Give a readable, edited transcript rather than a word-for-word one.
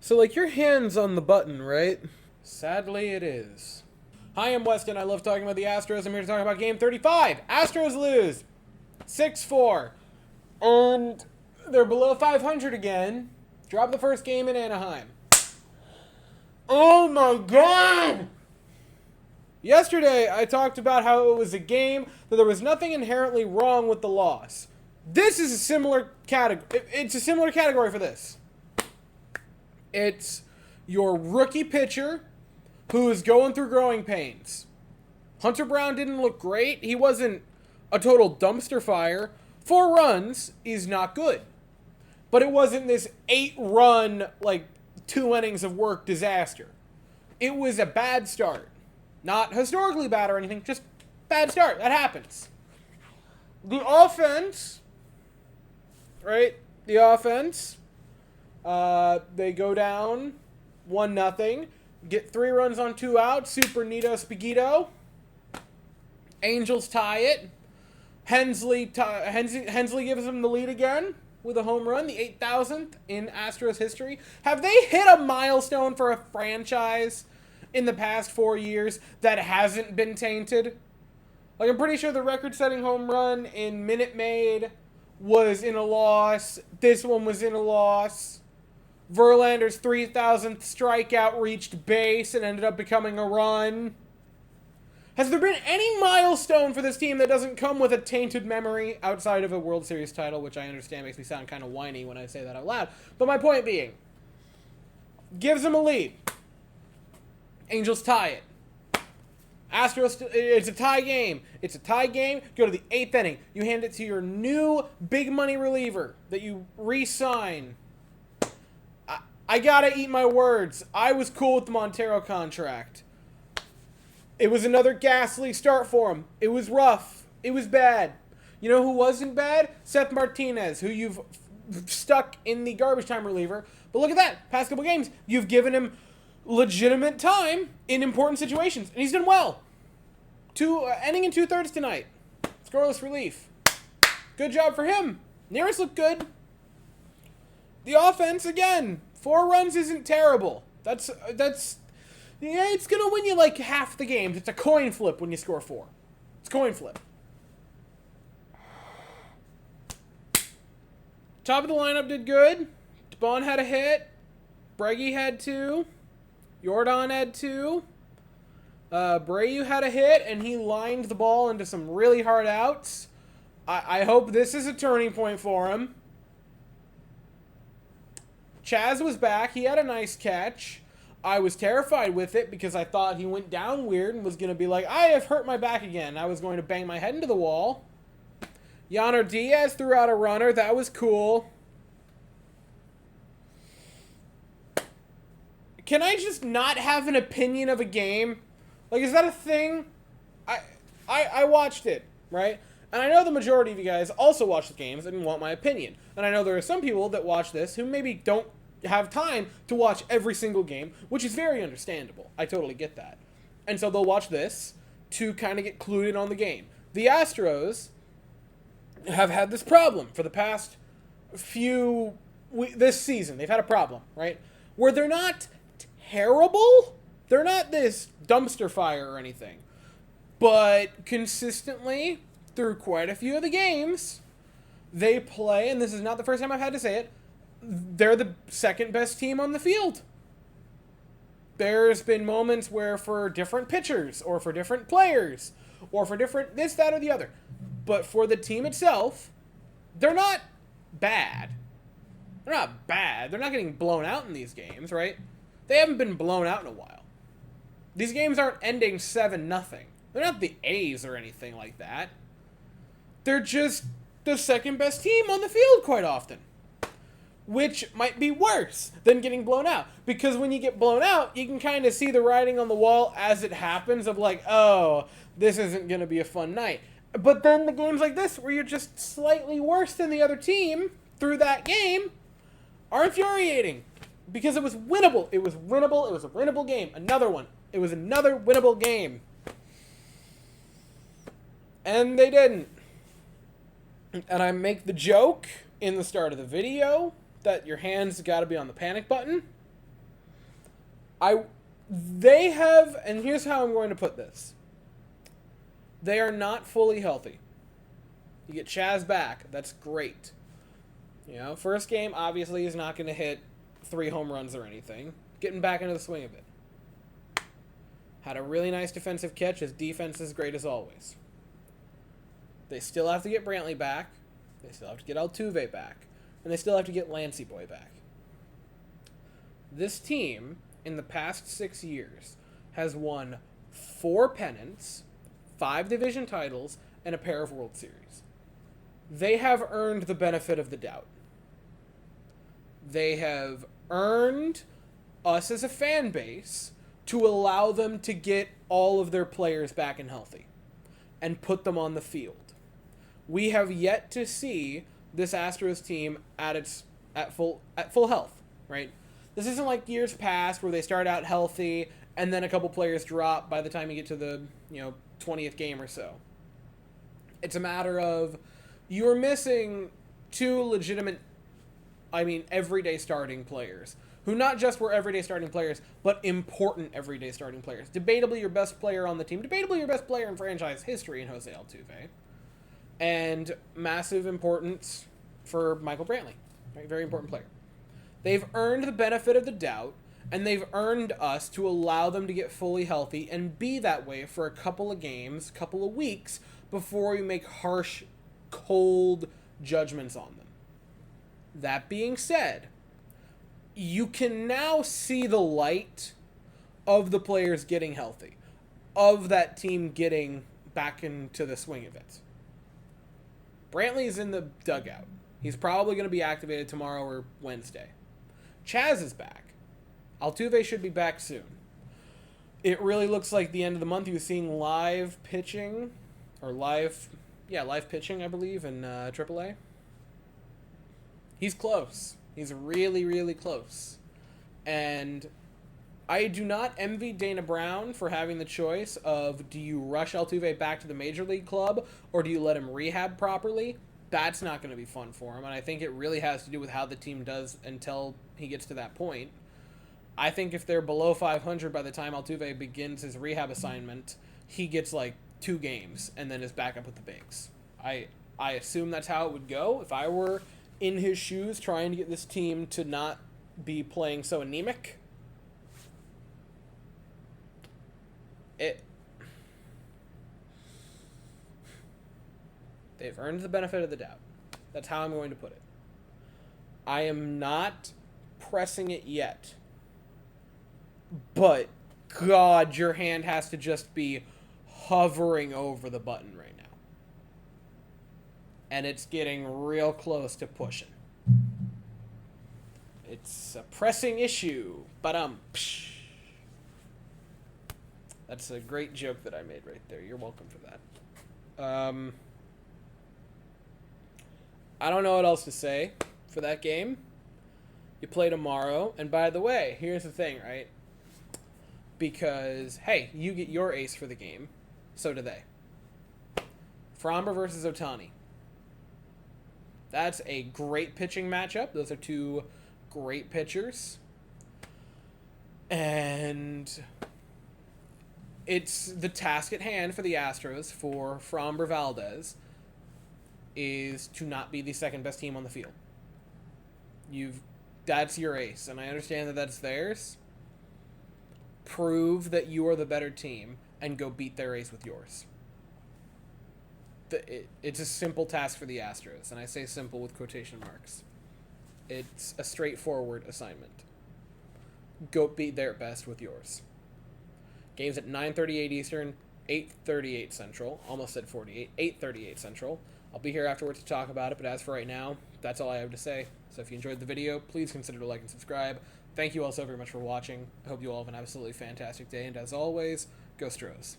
So, like, your hand's on the button, right? Sadly, it is. Hi, I'm Weston. I love talking about the Astros. I'm here to talk about Game 35. Astros lose 6-4. And they're below 500 again. Drop the first game in Anaheim. Oh my god! Yesterday, I talked about how it was a game that there was nothing inherently wrong with the loss. This is a similar category. It's a similar category for this. It's your rookie pitcher who is going through growing pains. Hunter Brown didn't look great. He wasn't a total dumpster fire. 4 runs is not good. But it wasn't this 8-run, 2 innings of work disaster. It was a bad start. Not historically bad or anything, just bad start. That happens. The offense, right? The offense, they go down 1-0, get 3 runs on 2 outs, Super Nito Spaghetto. Angels tie it. Hensley gives them the lead again with a home run, the 8,000th in Astros history. Have they hit a milestone for a franchise in the past 4 years that hasn't been tainted? Like, I'm pretty sure the record-setting home run in Minute Maid was in a loss. This one was in a loss. Verlander's 3,000th strikeout reached base and ended up becoming a run. Has there been any milestone for this team that doesn't come with a tainted memory outside of a World Series title, which I understand makes me sound kind of whiny when I say that out loud. But my point being, gives them a lead. Angels tie it. Astros, it's a tie game. It's a tie game. Go to the 8th inning. You hand it to your new big money reliever that you re-sign. I gotta eat my words. I was cool with the Montero contract. It was another ghastly start for him. It was rough. It was bad. You know who wasn't bad? Seth Martinez, who you've stuck in the garbage time reliever. But look at that. Past couple games, you've given him legitimate time in important situations. And he's done well. Ending in 2/3 tonight. Scoreless relief. Good job for him. Nearest looked good. The offense, again, 4 runs isn't terrible. That's yeah, it's going to win you like half the games. It's a coin flip when you score 4. It's a coin flip. Top of the lineup did good. DeBon had a hit. Breggy had 2. Jordan had 2. Brayu had a hit, and he lined the ball into some really hard outs. I hope this is a turning point for him. Chaz was back. He had a nice catch. I was terrified with it because I thought he went down weird and was going to be like, I have hurt my back again. I was going to bang my head into the wall. Yonder Diaz threw out a runner. That was cool. Can I just not have an opinion of a game? Like, is that a thing? I watched it, right? And I know the majority of you guys also watch the games and want my opinion. And I know there are some people that watch this who maybe don't have time to watch every single game, which is very understandable. I totally get that. And so they'll watch this to kind of get clued in on the game. The Astros have had this problem for the past this season. They've had a problem, right? Where they're not terrible. They're not this dumpster fire or anything. But consistently, through quite a few of the games, they play, and this is not the first time I've had to say it, they're the second best team on the field. There's been moments where for different pitchers, or for different players, or for different this, that, or the other. But for the team itself, they're not bad. They're not bad. They're not getting blown out in these games, right? They haven't been blown out in a while. These games aren't ending 7-0. They're not the A's or anything like that. They're just the second best team on the field quite often. Which might be worse than getting blown out. Because when you get blown out, you can kind of see the writing on the wall as it happens of like, oh, this isn't going to be a fun night. But then the games like this, where you're just slightly worse than the other team through that game, are infuriating. Because it was winnable. It was winnable. It was a winnable game. Another one. It was another winnable game. And they didn't. And I make the joke in the start of the video that your hands got to be on the panic button. I they have, and here's how I'm going to put this. They are not fully healthy. You get Chaz back. That's great. You know, first game obviously is not going to hit 3 home runs or anything. Getting back into the swing of it. Had a really nice defensive catch. His defense is great as always. They still have to get Brantley back. They still have to get Altuve back. And they still have to get Lancey Boy back. This team, in the past 6 years, has won 4 pennants, 5 division titles, and a pair of World Series. They have earned the benefit of the doubt. They have earned us as a fan base to allow them to get all of their players back and healthy and put them on the field. We have yet to see this Astros team at full health, right? This isn't like years past where they start out healthy and then a couple players drop by the time you get to the 20th game or so. It's a matter of you're missing 2 legitimate, everyday starting players who not just were everyday starting players, but important everyday starting players. Debatably your best player on the team, debatably your best player in franchise history in Jose Altuve, and massive importance for Michael Brantley, right? Very important player. They've earned the benefit of the doubt, and they've earned us to allow them to get fully healthy and be that way for a couple of games, couple of weeks, before we make harsh, cold judgments on them. That being said, you can now see the light of the players getting healthy, of that team getting back into the swing of it. Brantley's in the dugout. He's probably going to be activated tomorrow or Wednesday. Chaz is back. Altuve should be back soon. It really looks like the end of the month. He was seeing live pitching, live pitching, I believe, in AAA. He's close. He's really, really close. And I do not envy Dana Brown for having the choice of, do you rush Altuve back to the major league club or do you let him rehab properly? That's not going to be fun for him. And I think it really has to do with how the team does until he gets to that point. I think if they're below 500 by the time Altuve begins his rehab assignment, he gets like 2 games and then is back up with the bigs. I assume that's how it would go. If I were in his shoes trying to get this team to not be playing so anemic, they've earned the benefit of the doubt. That's how I'm going to put it. I am not pressing it yet. But, God, your hand has to just be hovering over the button right now. And it's getting real close to pushing. It's a pressing issue. Psh. That's a great joke that I made right there. You're welcome for that. I don't know what else to say for that game. You play tomorrow. And by the way, here's the thing, right? Because, hey, you get your ace for the game. So do they. Framber versus Ohtani. That's a great pitching matchup. Those are 2 great pitchers. And it's the task at hand for the Astros, for Framber Valdez, is to not be the second best team on the field. That's your ace, and I understand that that's theirs. Prove that you are the better team and go beat their ace with yours. It's a simple task for the Astros, and I say simple with quotation marks. It's a straightforward assignment. Go beat their best with yours. Game's at 9:38 Eastern, 8:38 Central. Almost said 48. 8:38 Central. I'll be here afterwards to talk about it, but as for right now, that's all I have to say. So if you enjoyed the video, please consider to like and subscribe. Thank you all so very much for watching. I hope you all have an absolutely fantastic day, and as always, go Astros.